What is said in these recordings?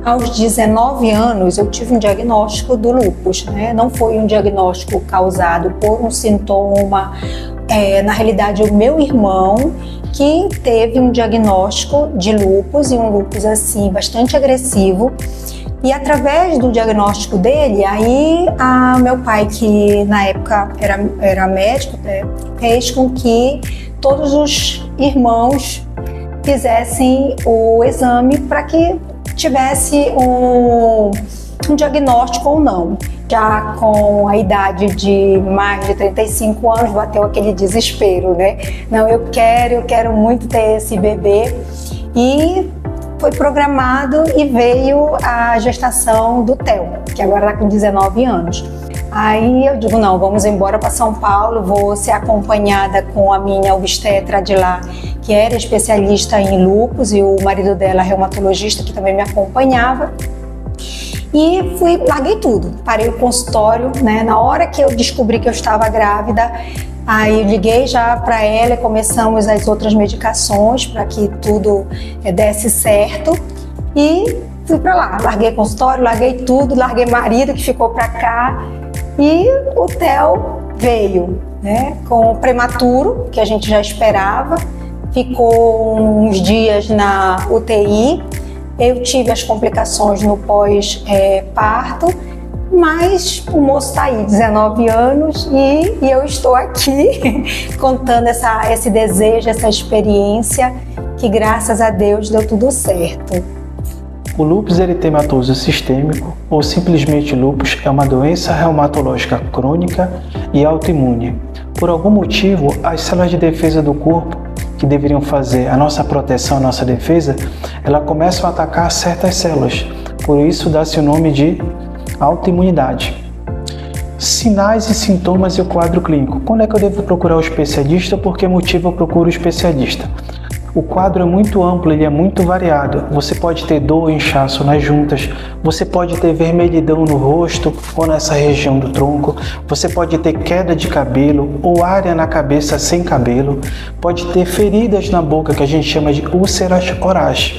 Aos 19 anos, eu tive um diagnóstico do lúpus, né? Não foi um diagnóstico causado por um sintoma. Na realidade, o meu irmão que teve um diagnóstico de lúpus, e um lúpus assim bastante agressivo. E através do diagnóstico dele, aí meu pai, que na época era médico, fez com que todos os irmãos fizessem o exame para que tivesse um diagnóstico ou não. Já com a idade de mais de 35 anos, bateu aquele desespero, né? Não, eu quero muito ter esse bebê. E foi programado e veio a gestação do Theo, que agora está com 19 anos. Aí eu digo, não, vamos embora para São Paulo, vou ser acompanhada com a minha obstetra de lá, que era especialista em lúpus, e o marido dela, reumatologista, que também me acompanhava. E larguei tudo, parei o consultório, né? Na hora que eu descobri que eu estava grávida, aí eu liguei já para ela e começamos as outras medicações para que tudo desse certo. E fui para lá, larguei consultório, larguei tudo, larguei marido que ficou para cá. E o Theo veio, né, com o prematuro, que a gente já esperava, ficou uns dias na UTI, eu tive as complicações no pós-parto, mas o moço está aí, 19 anos, e eu estou aqui contando esse desejo, essa experiência, que graças a Deus deu tudo certo. O lúpus eritematoso sistêmico, ou simplesmente lúpus, é uma doença reumatológica crônica e autoimune. Por algum motivo, as células de defesa do corpo, que deveriam fazer a nossa proteção, a nossa defesa, elas começam a atacar certas células. Por isso dá-se o nome de autoimunidade. Sinais e sintomas e o quadro clínico. Quando é que eu devo procurar o especialista? Por que motivo eu procuro o especialista? O quadro é muito amplo, ele é muito variado. Você pode ter dor, inchaço nas juntas, você pode ter vermelhidão no rosto ou nessa região do tronco, você pode ter queda de cabelo ou área na cabeça sem cabelo, pode ter feridas na boca que a gente chama de úlceras orais.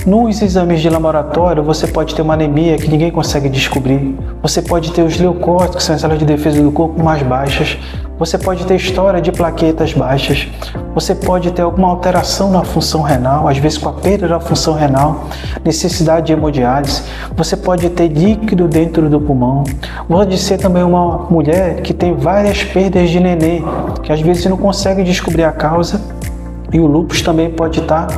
Nos exames de laboratório, você pode ter uma anemia que ninguém consegue descobrir, você pode ter os leucócitos, que são as células de defesa do corpo mais baixas, você pode ter história de plaquetas baixas, você pode ter alguma alteração na função renal, às vezes com a perda da função renal, necessidade de hemodiálise, você pode ter líquido dentro do pulmão, pode ser também uma mulher que tem várias perdas de nenê, que às vezes não consegue descobrir a causa, e o lúpus também pode estar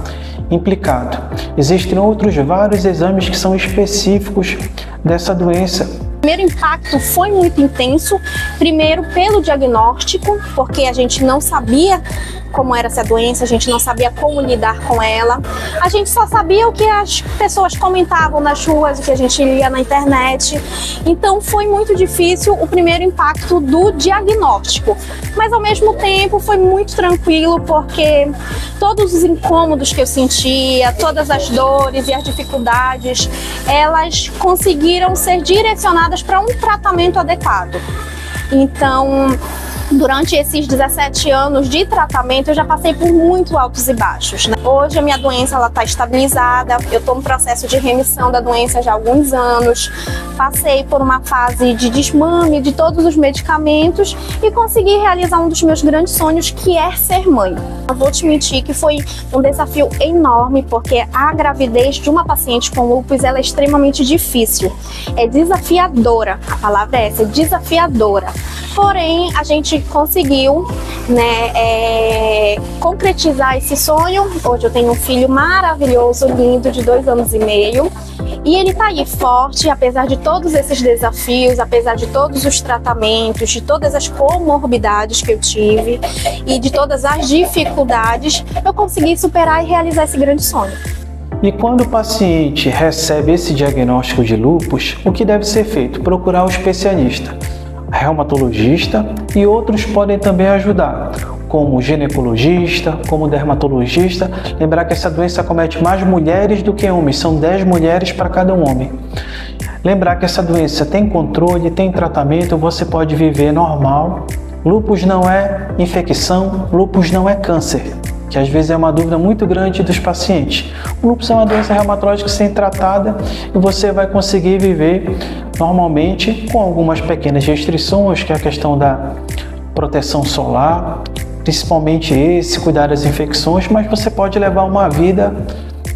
implicado. Existem outros vários exames que são específicos dessa doença. O primeiro impacto foi muito intenso, primeiro pelo diagnóstico, porque a gente não sabia como era essa doença, a gente não sabia como lidar com ela, a gente só sabia o que as pessoas comentavam nas ruas, o que a gente lia na internet, então foi muito difícil o primeiro impacto do diagnóstico, mas ao mesmo tempo foi muito tranquilo, porque todos os incômodos que eu sentia, todas as dores e as dificuldades, elas conseguiram ser direcionadas para um tratamento adequado. Então, durante esses 17 anos de tratamento, eu já passei por muito altos e baixos, né? Hoje a minha doença está estabilizada, eu estou no processo de remissão da doença já há alguns anos, passei por uma fase de desmame de todos os medicamentos e consegui realizar um dos meus grandes sonhos, que é ser mãe. Eu vou te mentir que foi um desafio enorme, porque a gravidez de uma paciente com lúpus ela é extremamente difícil, é desafiadora, a palavra é essa, é desafiadora. Porém, a gente conseguiu, né, concretizar esse sonho. Hoje eu tenho um filho maravilhoso, lindo, de 2 anos e meio. E ele tá aí forte, apesar de todos esses desafios, apesar de todos os tratamentos, de todas as comorbidades que eu tive e de todas as dificuldades, eu consegui superar e realizar esse grande sonho. E quando o paciente recebe esse diagnóstico de lúpus, o que deve ser feito? Procurar o especialista, reumatologista, e outros podem também ajudar, como ginecologista, como dermatologista. Lembrar que essa doença acomete mais mulheres do que homens, são 10 mulheres para cada um homem. Lembrar que essa doença tem controle, tem tratamento, você pode viver normal. Lúpus não é infecção, lúpus não é câncer, que às vezes é uma dúvida muito grande dos pacientes. O lúpus é uma doença reumatológica sem tratada e você vai conseguir viver normalmente com algumas pequenas restrições, que é a questão da proteção solar, principalmente cuidar das infecções, mas você pode levar uma vida,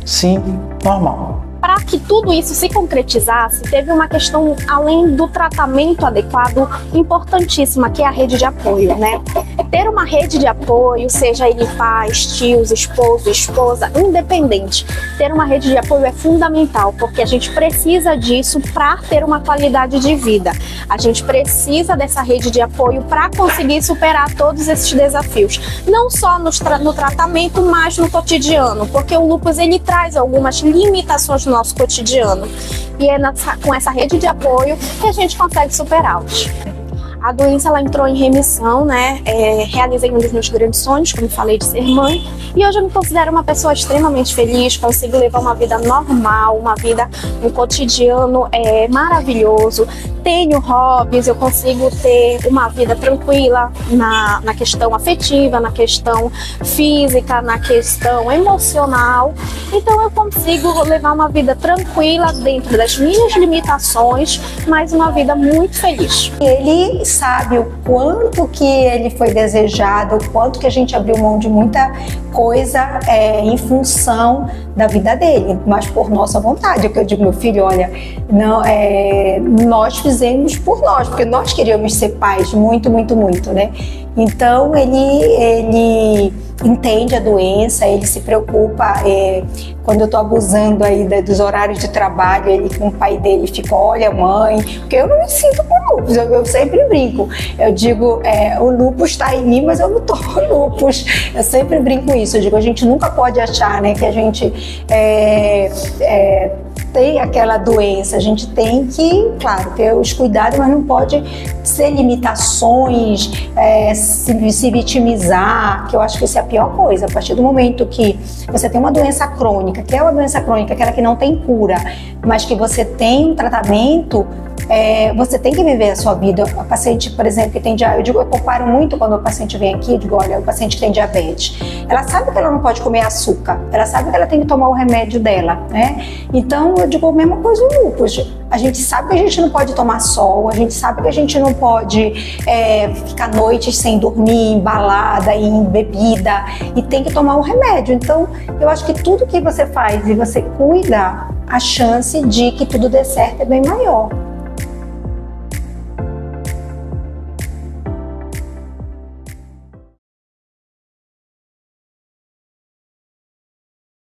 sim, normal. Para que tudo isso se concretizasse, teve uma questão, além do tratamento adequado, importantíssima, que é a rede de apoio, né? Ter uma rede de apoio, seja ele pais, tios, esposo, esposa, independente, ter uma rede de apoio é fundamental, porque a gente precisa disso para ter uma qualidade de vida. A gente precisa dessa rede de apoio para conseguir superar todos esses desafios, não só no tratamento, mas no cotidiano, porque o lúpus ele traz algumas limitações no nosso cotidiano, e é com essa rede de apoio que a gente consegue superá-los. A doença ela entrou em remissão, né? Realizei um dos meus grandes sonhos, como falei, de ser mãe, e hoje eu me considero uma pessoa extremamente feliz, consigo levar uma vida normal, um cotidiano maravilhoso. Tenho hobbies, eu consigo ter uma vida tranquila na questão afetiva, na questão física, na questão emocional. Então eu consigo levar uma vida tranquila dentro das minhas limitações, mas uma vida muito feliz. Ele sabe o quanto que ele foi desejado, o quanto que a gente abriu mão de muita coisa em função da vida dele, mas por nossa vontade. É o que eu digo, meu filho, olha, não, nós fizemos por nós, porque nós queríamos ser pais muito, muito, muito, né? Então ele entende a doença, ele se preocupa. Quando eu estou abusando aí dos horários de trabalho, ele com o pai dele fica, olha mãe, porque eu não me sinto com lúpus, eu sempre brinco, eu digo, o lúpus está em mim, mas eu não tô com lúpus, eu sempre brinco isso, eu digo, a gente nunca pode achar, né, que a gente tem aquela doença, a gente tem que, claro, ter os cuidados, mas não pode ser limitações, se vitimizar, que eu acho que isso é a pior coisa. A partir do momento que você tem uma doença crônica, que é uma doença crônica, aquela que não tem cura, mas que você tem um tratamento, você tem que viver a sua vida. A paciente, por exemplo, que tem diabetes, eu comparo muito quando o paciente vem aqui, eu digo, olha, o paciente que tem diabetes, ela sabe que ela não pode comer açúcar, ela sabe que ela tem que tomar o remédio dela, né? Então, eu digo a mesma coisa no lúpus. A gente sabe que a gente não pode tomar sol, a gente sabe que a gente não pode ficar noites sem dormir, em balada, em bebida, e tem que tomar o remédio. Então, eu acho que tudo que você faz e você cuida, a chance de que tudo dê certo é bem maior.